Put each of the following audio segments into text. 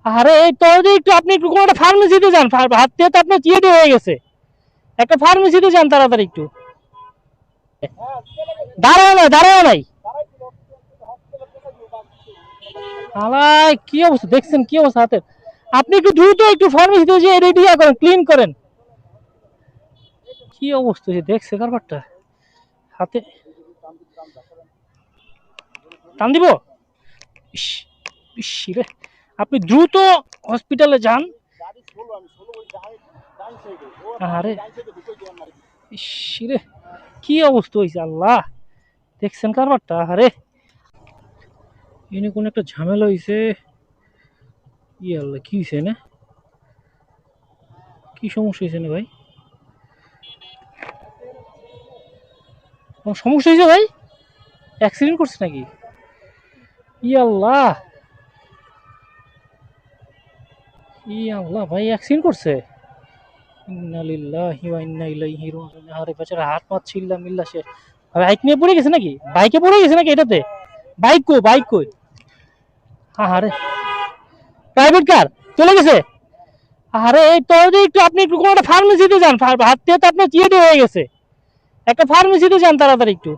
আরে এই তো একটু আপনি একটু কোনো একটা ফার্মেসিতে যান, হাত দিয়ে তো আপনার চিয়ে হয়ে গেছে, একটা ফার্মেসিতে যান তাড়াতাড়ি একটু। দাঁড়াও নাই, দাঁড়াও নাই। আলাই কি অবস্থা দেখছেন, কি অবস্থা হাতের। আপনি একটু দ্রুত একটু ফার্মেসিতে যে রেডি করেন, ক্লিন করেন। কি অবস্থা যে দেখছে কারবারটা হাতে। টান দিব। ইস, ইস রে। আপনি দ্রুত হসপিটালে যান। আরে ইস রে, কি অবস্থা হয়েছে আল্লাহ, দেখছেন কারবারটা। আরে এনে কোন একটা ঝামেলা হয়েছে। ই আল্লাহ, কি হয়েছে না, কি সমস্যা হয়েছে না ভাই, কোনো সমস্যা হয়েছে ভাই, অ্যাক্সিডেন্ট করছে নাকি? ই আল্লাহ, ই আল্লাহ ভাই অ্যাক্সিডেন্ট করছে। ইন্না লিল্লাহি ওয়া ইন্না ইলাইহি রাজিউন। আরে বেচারা হাত পা ছিল্লা মিল্লা শেষ। বাইক নিয়ে পড়ে গেছে নাকি, বাইকে পড়ে গেছে নাকি এটাতে? বাইক কই, বাইক কই? আরে প্রাইভেট কার চলে গেছে। আরে এই তো একটু আপনি একটু কোনো একটা ফার্মেসিতে যান, হাত দিয়ে তো আপনার চিয়ে হয়ে গেছে, একটা ফার্মেসিতে যান তাড়াতাড়ি একটু।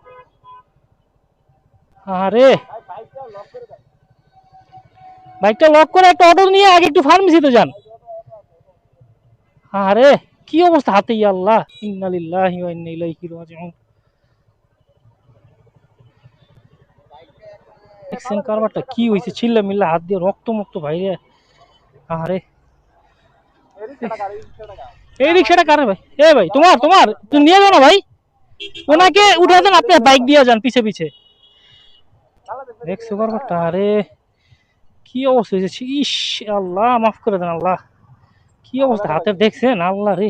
আরে বাইকটা লক করে একটা অটো নিয়ে আগে একটু ফার্মেসিতে যান। আরে কি অবস্থা হাতে, ইয়া আল্লাহ, ইন্না লিল্লাহি ওয়া ইন্না ইলাইহি রাজিউন। দেখছেন কারবারটা কি হয়েছে, ছিল্লা মিল্লা হাত দিয়ে রক্ত মুক্ত বাইরে। আরে এই রিক্সাটা কারে ভাই? এ ভাই তোমার, তোমার তুমি নিয়ে যাও না ভাই, ওনাকে উঠে দেন, আপনি বাইক দিয়ে যান পিছে পিছে। দেখছো কারবারটা। আরে কি অবস্থা হয়েছে, ইস আল্লাহ মাফ করে দেন আল্লাহ, কি অবস্থা হাতের দেখছেন আল্লাহ রে।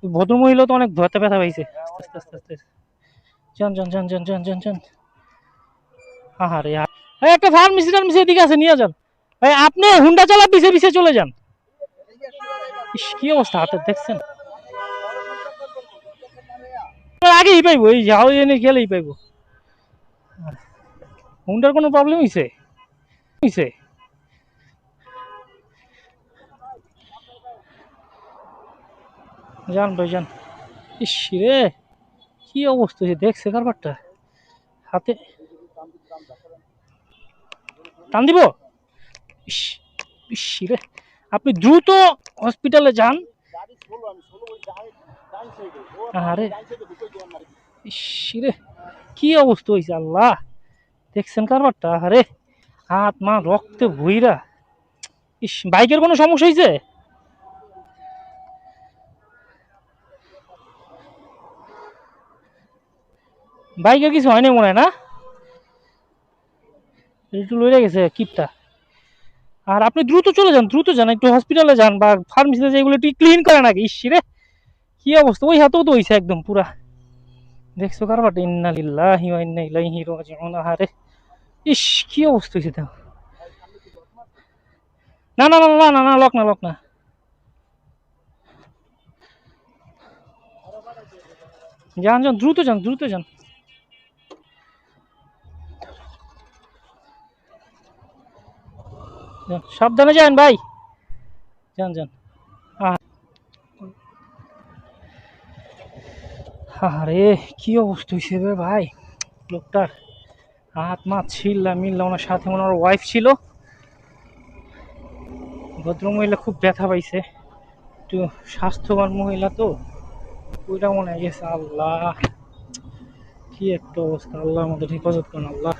ভদ্র মহিলা তো অনেক ব্যথা ব্যথা পাইছে। আস্তে আস্তে আস্তে আস্তে। যান যান যান যান যান যান যান। আহারে ভাই একটা ফার্মেসি টার্মেসি এদিকে আছে, নিয়ে যান ভাই, আপনি হুন্ডা চালা পিছে পিছে চলে যান। ইস কি অবস্থা হাতের দেখছেন, আগেই পাইবো, এই যাও এনে গেলেই পাইবো। হুন্ডার কোনো প্রবলেম হয়েছে? হয়েছে। যান ভাই যান। ইস রে, কি অবস্থা হয়েছে দেখছে কারবারটা হাতে। টান দিব। ইস, ইস রে। আপনি দ্রুত হসপিটালে যান। আরে ইস রে, কি অবস্থা হয়েছে আল্লাহ, দেখছেন কারবারটা। আরে হাত মা রক্তে ভুইরা। ইস বাইকের কোনো সমস্যা হয়েছে? বাইকের কিছু হয়নি মনে হয় না, একটু লড়ে গেছে কিপটা। আর আপনি দ্রুত চলে যান, দ্রুত যান একটু হসপিটালে যান বা ফার্মেসিতে, যেগুলো একটু ক্লিন করে নাকি। ইস রে, কি অবস্থা, ওই হাতেও তো হইছে একদম পুরা। দেখছো কারবারটা, ইন্না লিল্লাহি ওয়া ইন্না ইলাইহি রাজিউন। আরে ইস কি অবস্থা হয়েছে দেখো। না না না না না না, লক না, লক না। যান যান দ্রুত যান, দ্রুত যান। সাবধানে যান ভাই, যান যান। আরে কি অবস্থা হয়েছে রে ভাই লোকটার, হাত মা ছিল্লা মিল্লা, ওনার সাথে ওনার ওয়াইফ ছিল। ভদ্রমহিলা খুব ব্যথা পাইছে, একটু স্বাস্থ্যবান মহিলা তো, ওইটা মনে হয় গেছে। আল্লাহ কি একটা অবস্থা, আল্লাহ আমাদের হেফাজত করেন আল্লাহ।